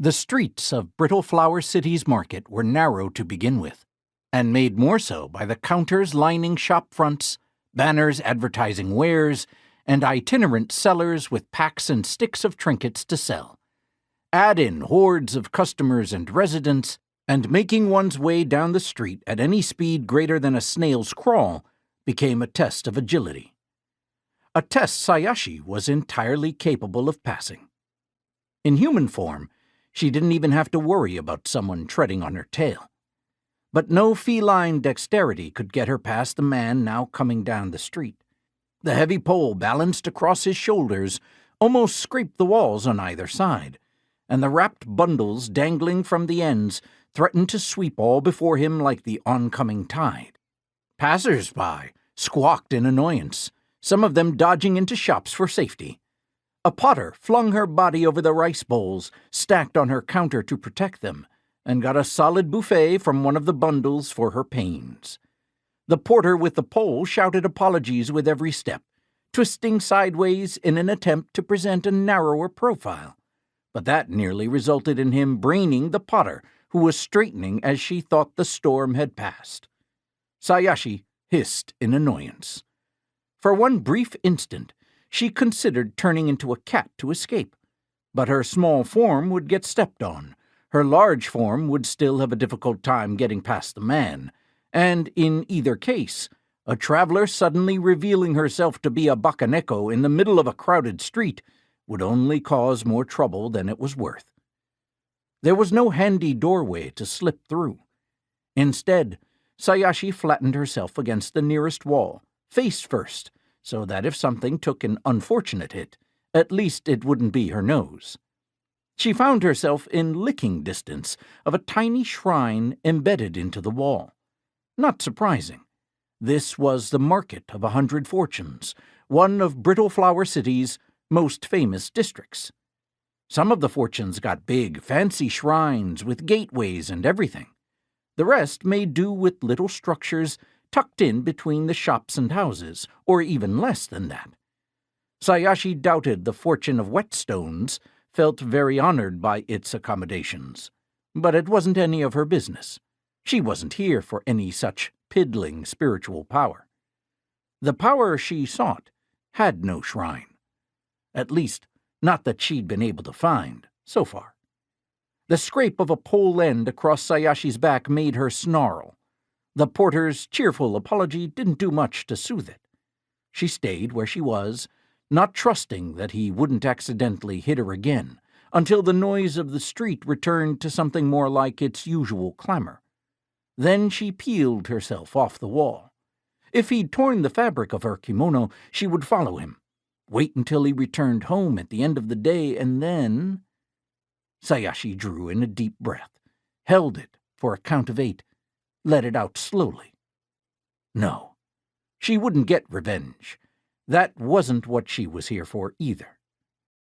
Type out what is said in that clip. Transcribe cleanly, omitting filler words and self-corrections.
The streets of Brittle Flower City's market were narrow to begin with, and made more so by the counters lining shop fronts, banners advertising wares, and itinerant sellers with packs and sticks of trinkets to sell. Add in hordes of customers and residents, and making one's way down the street at any speed greater than a snail's crawl became a test of agility. A test Sayashi was entirely capable of passing. In human form, she didn't even have to worry about someone treading on her tail. But no feline dexterity could get her past the man now coming down the street. The heavy pole balanced across his shoulders almost scraped the walls on either side, and the wrapped bundles dangling from the ends threatened to sweep all before him like the oncoming tide. Passers-by squawked in annoyance, some of them dodging into shops for safety. A potter flung her body over the rice bowls stacked on her counter to protect them, and got a solid buffet from one of the bundles for her pains. The porter with the pole shouted apologies with every step, twisting sideways in an attempt to present a narrower profile, but that nearly resulted in him braining the potter, who was straightening as she thought the storm had passed. Sayashi hissed in annoyance. For one brief instant, she considered turning into a cat to escape, but her small form would get stepped on. Her large form would still have a difficult time getting past the man, and in either case, a traveler suddenly revealing herself to be a bakaneko in the middle of a crowded street would only cause more trouble than it was worth. There was no handy doorway to slip through. Instead, Sayashi flattened herself against the nearest wall, face first, so that if something took an unfortunate hit, at least it wouldn't be her nose. She found herself in licking distance of a tiny shrine embedded into the wall. Not surprising. This was the Market of 100 Fortunes, one of Brittle Flower City's most famous districts. Some of the fortunes got big, fancy shrines with gateways and everything. The rest made do with little structures tucked in between the shops and houses, or even less than that. Sayashi doubted the fortune of Whetstones, felt very honored by its accommodations, but it wasn't any of her business. She wasn't here for any such piddling spiritual power. The power she sought had no shrine. At least, not that she'd been able to find, so far. The scrape of a pole end across Sayashi's back made her snarl. The porter's cheerful apology didn't do much to soothe it. She stayed where she was, not trusting that he wouldn't accidentally hit her again, until the noise of the street returned to something more like its usual clamor. Then she peeled herself off the wall. If he'd torn the fabric of her kimono, she would follow him, wait until he returned home at the end of the day, and then... Sayashi drew in a deep breath, held it for a count of 8, let it out slowly. No, she wouldn't get revenge. That wasn't what she was here for either.